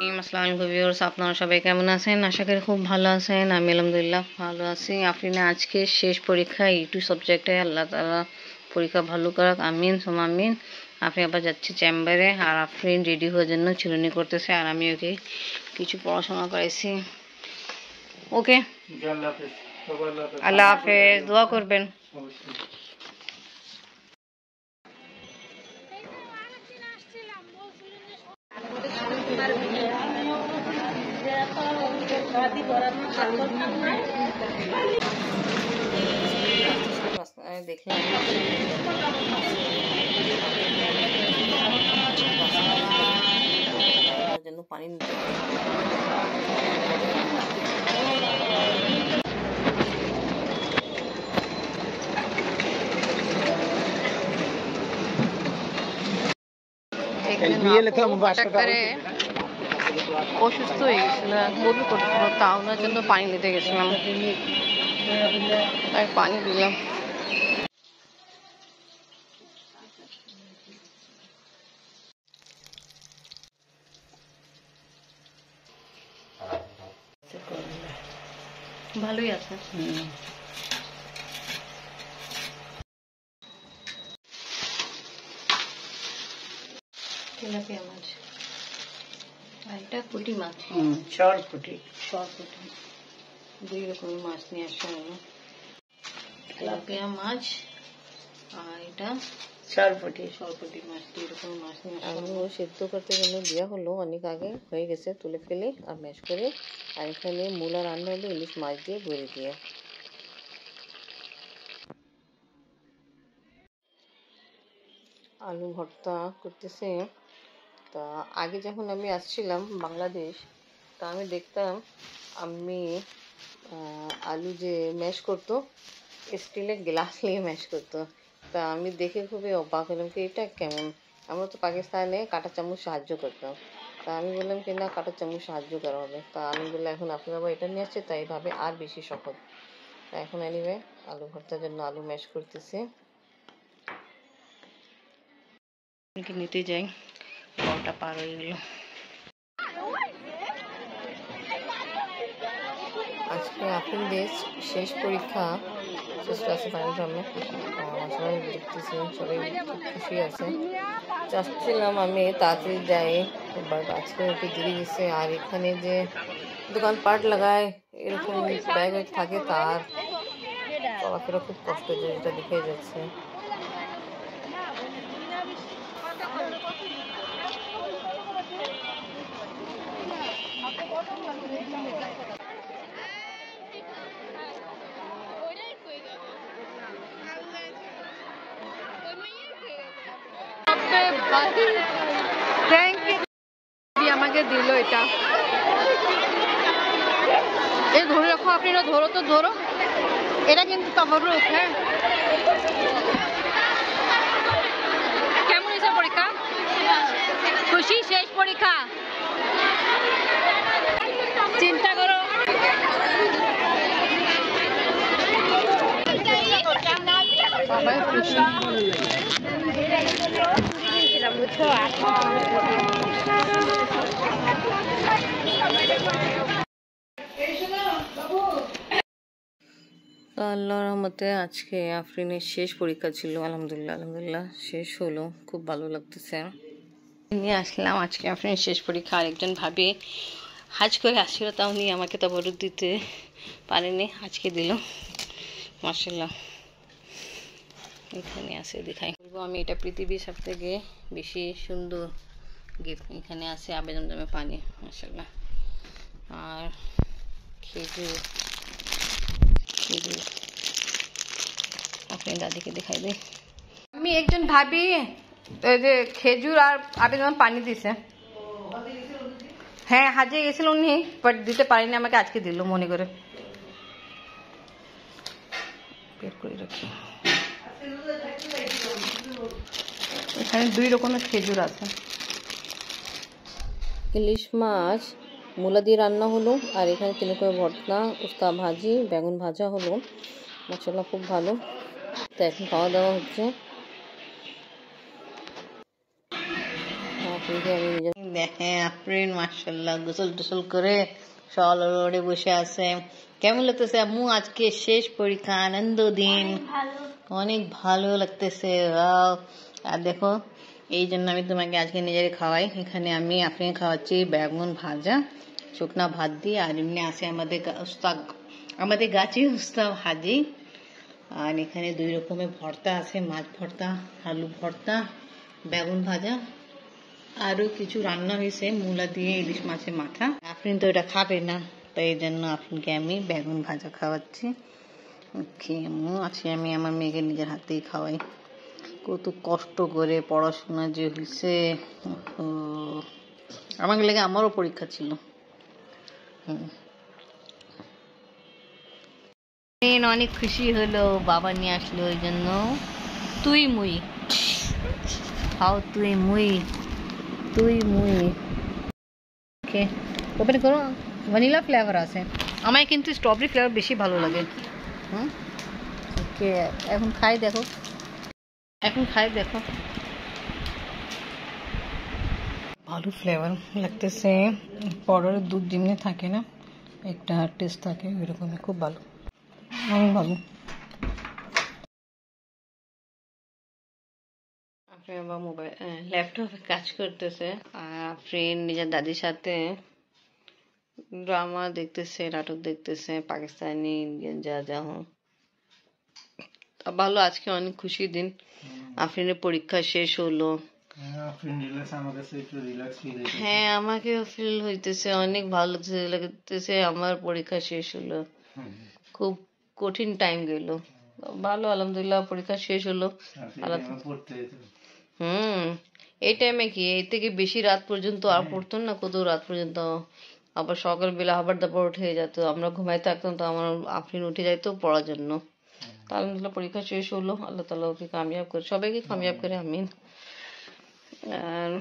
আসসালামু আলাইকুম ভিউয়ার্স, আপনারা সবাই কেমন আছেন? আশা করি খুব ভালো আছেন। আমি আলহামদুলিল্লাহ ভালো আছি। আফরিনের আজকে শেষ পরীক্ষা ইটু সাবজেক্টে। আল্লাহ তাআলা পরীক্ষা ভালো করুক, আমিন সুম্মা আমিন। আফরিন আবার যাচ্ছে চেম্বারে, আর আফরিন রেডি হওয়ার জন্য চিরুনি করতেছে, আর আমি ওকে কিছু পড়াশোনা করাইছি। ওকে, আল্লাহ হাফেজ, দোয়া করবেন। দেখলাম জন্য পানি নিতে অসুস্থ হয়ে গেছিল, বমি করছিল, তা ওনার জন্য পানি নিতে গেছিলাম, তাই পানি দিলাম। ভালোই আছে। তেলাপিয়া মাছ, আর এটা পুঁটি মাছ, সরপুঁটি। দুই রকমের মাছ নিয়ে আসা হলো, তেলাপিয়া মাছ আর এটা সরপুঁটি মাছ। দুই রকমের মাছ নিয়ে আসা হলো। সেদ্ধ করতে জন্য দেওয়া হলো, অনেক আগে হয়ে গেছে, তুলে ফেলে আর ম্যাশ করে। আর এখানে মূলা রান্না হলো ইলিশ মাছ দিয়ে ভরে দিয়ে। আলু ভর্তা করতেছে। তা আগে যখন আমি আসছিলাম বাংলাদেশ, তা আমি দেখতাম আমি আলু যে ম্যাশ করতো স্টিলের গ্লাস নিয়ে ম্যাশ করতো। তা আমি দেখে খুবই অবাক হলাম কি এটা কেমন। আমরা তো পাকিস্তানে কাঁটা চামচ সাহায্য করতাম, তা আমি বললাম কি না, কাঁটা চামচ সাহায্য করা হবে। তা আমি বললাম এখন আপনারা এটা নিয়ে আসছে, তাই ভাবে আর বেশি সহজ। তা এখন এনিওয়ে আলু ভর্তার জন্য আলু ম্যাশ করতেছি। নিতে যাই, ঘন্টা পার হয়ে গেল। আজকে আপনাদের শেষ পরীক্ষা, শেষ ক্লাসে ফাইনাল সামনে সবাই দেখতেছি, সবাই খুশি আছে। চাচ্ছিলাম আমি তাড়াতাড়ি যাই, বাট আজকে একটু দেরি গেছে। আর এখানে যে দোকানপাট লাগায় এরকম ব্যাগ থাকে, তার চলাফেরা খুব কষ্ট, যেটা দেখে যাচ্ছে। আমাকে দিল এটা, এই ধরে রাখো, আপনি ধরো তো, ধরো, এটা কিন্তু তাবারুক। হ্যাঁ, কেমন হয়েছে পরীক্ষা? খুশি? শেষ পরীক্ষা, চিন্তা করো। সবাই খুশি। আল্লাহর রহমতে আজকে আফরিনের শেষ পরীক্ষা ছিল। আলহামদুলিল্লাহ শেষ হলো, খুব ভালো লাগতেছে। নিয়ে আসলাম আজকে আফরিনের শেষ পরীক্ষা। আরেকজন ভাবি হাজ করে আসছিল, তাও নিয়ে আমাকে তাবারুক দিতে পারেনি, আজকে দিল। মাশাআল্লাহ, এখানে আছে, দেখাই বলবো আমি, এটা পৃথিবীর সব থেকে বেশি সুন্দর গিফট। এখানে আছে আবেদন জমে পানি, মাশাআল্লাহ, আর খেজুর। আপনি দাদিকে দেখাই দিই। আমি একজন ভাবি যে খেজুর আর আবেদন পানি দিছে। হ্যাঁ, হাজে গেছিল উনি, বাট দিতে পারিনি, আমাকে আজকে দিল মনে করে। বের করে রাখি, এখানে দুই রকমের খেজুর আছে। ইলিশ মাছ মূলা দিয়ে রান্না হলো, আর এখানে 3 রকমের ভর্তা, উস্তা ভাজি, বেগুন ভাজা হলো। মাশাআল্লাহ খুব ভালো। তো এখন খাওয়া দাওয়া হচ্ছে। আফরিনকে আমি নিজের দেখেন আফরিন মাশাআল্লাহ গোসল টোসল করে সলরে বসে আছে। কেমন লাগতেছে আম্মু আজকে শেষ পরীক্ষা আনন্দ দিন? অনেক ভালো লাগতেছে। আর দেখো এই জন্য আমি তোমাকে আজকে নিজের খাওয়াই। এখানে আমি আফরিন খাওয়াচ্ছি বেগুন ভাজা শুকনা ভাত দিয়ে, আর এমনি আছে আমাদের গাছে উস্তা ভাজি, আর এখানে 2 রকমের ভর্তা আছে, মাছ ভর্তা, আলু ভর্তা, বেগুন ভাজা, আরো কিছু রান্না হয়েছে মূলা দিয়ে, ইলিশ মাছের মাথা। আফরিন তো এটা খাবে না, তাই এই জন্য আফরিনকে আমি বেগুন ভাজা খাওয়াচ্ছি। ওকে আজকে আমি আমার মেয়েকে নিজের হাতেই খাওয়াই। কত কষ্ট করে পড়াশোনা যে হয়েছে, আমাকে লেগে আমারও পরীক্ষা ছিল। অনেক খুশি হলো, বাবা নিয়ে আসলো ওই জন্য। তুই মুই খাও, তুই মুই ওকে ওপেন করো। ভ্যানিলা ফ্লেভার আছে, আমায় কিন্তু স্ট্রবেরি ফ্লেভার বেশি ভালো লাগে। ওকে এখন খাই দেখো, ভালো ফ্লেভার লাগতেছে। পাউডারের দুধ যেমনি থাকে না, একটা টেস্ট থাকে ওইরকমই, খুব ভালো, অনেক ভালো। আবার মোবাইল ল্যাপটপে কাজ করতেছে, আর ফ্রেন্ড নিজের দাদির সাথে ড্রামা দেখতেছে, নাটক দেখতেছে, পাকিস্তানি ইন্ডিয়ান যা যা হোক। ভালো, আজকে অনেক খুশির দিন। আফরিনের পরীক্ষা শেষ হলো। হ্যাঁ আমাকেও ফিল হইতেছে, অনেক ভালো লাগতেছে। আমার পরীক্ষা শেষ হলো, খুব কঠিন টাইম গেল, ভালো আলহামদুলিল্লাহ পরীক্ষা শেষ হলো। এই টাইমে কি এই থেকে বেশি রাত পর্যন্ত আর পড়তো না, কত রাত পর্যন্ত, আবার সকালবেলা আবার দাবার উঠে যেত, আমরা ঘুমাই থাকতাম, তো আমার আফরিন উঠে যাইতো পড়ার জন্য। আলহামদুলিল্লাহ পরীক্ষা শেষ হলো, আল্লাহ তাআলা ওকে কামিয়াব করে, সবাইকে কামিয়াব করে, আমিন। আর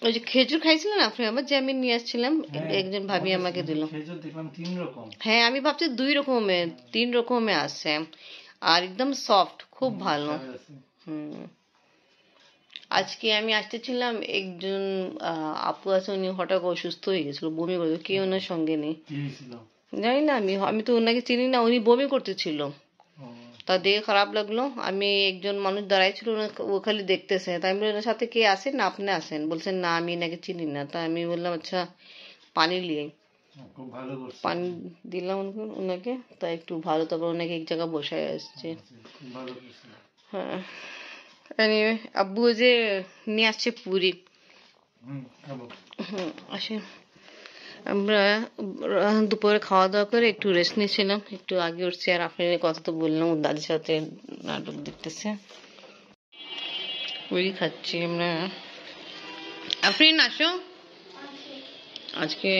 ওই যে খেজুর খাইছিলেন আপনি আবার, যে আমি নিয়ে আসছিলাম, একজন ভাবি আমাকে দিল। হ্যাঁ আমি ভাবছি 2 রকমের 3 রকমের আছে, আর একদম সফট, খুব ভালো। আজকে আমি আসতেছিলাম, একজন আপু আছে, উনি হঠাৎ অসুস্থ হয়ে গেছিল, বমি করতে, কে ওনার সঙ্গে নেই জানি না, আমি তো ওনাকে চিনি না, উনি বমি করতেছিল, তা দেখে খারাপ লাগলো। আমি একজন মানুষ দাঁড়াইছিল, ও খালি দেখতেছে, তাই আমি ওনার সাথে কে আসেন না আপনি আসেন, বলছেন না আমি এনাকে চিনি না। তা আমি বললাম আচ্ছা পানি লিয়ে, পানি দিলাম ওনাকে, তা একটু ভালো, তারপর ওনাকে এক জায়গায় বসায় আসছে। হ্যাঁ এনিওয়ে, আব্বু যে নিয়ে আসছে পুরি, আসে। আমরা দুপুরে খাওয়া দাওয়া করে একটু রেস্ট নিয়েছিলাম, একটু আগে উঠছি, আর আপনার কথা তো বললাম, ওর দাদির সাথে নাটক দেখতেছে, পুরি খাচ্ছি আমরা। আফরিন আসো, আজকে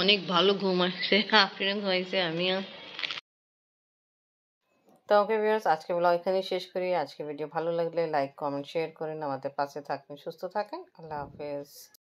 অনেক ভালো ঘুম আসছে, আফরিন ঘুমাইছে, আমিও। তো ওকে ভিউয়ার্স, আজকে ব্লগ এখানেই শেষ করি। আজকে ভিডিও ভালো লাগলে লাইক কমেন্ট শেয়ার করেন, আমাদের পাশে থাকবেন, সুস্থ থাকেন, আল্লাহ হাফেজ।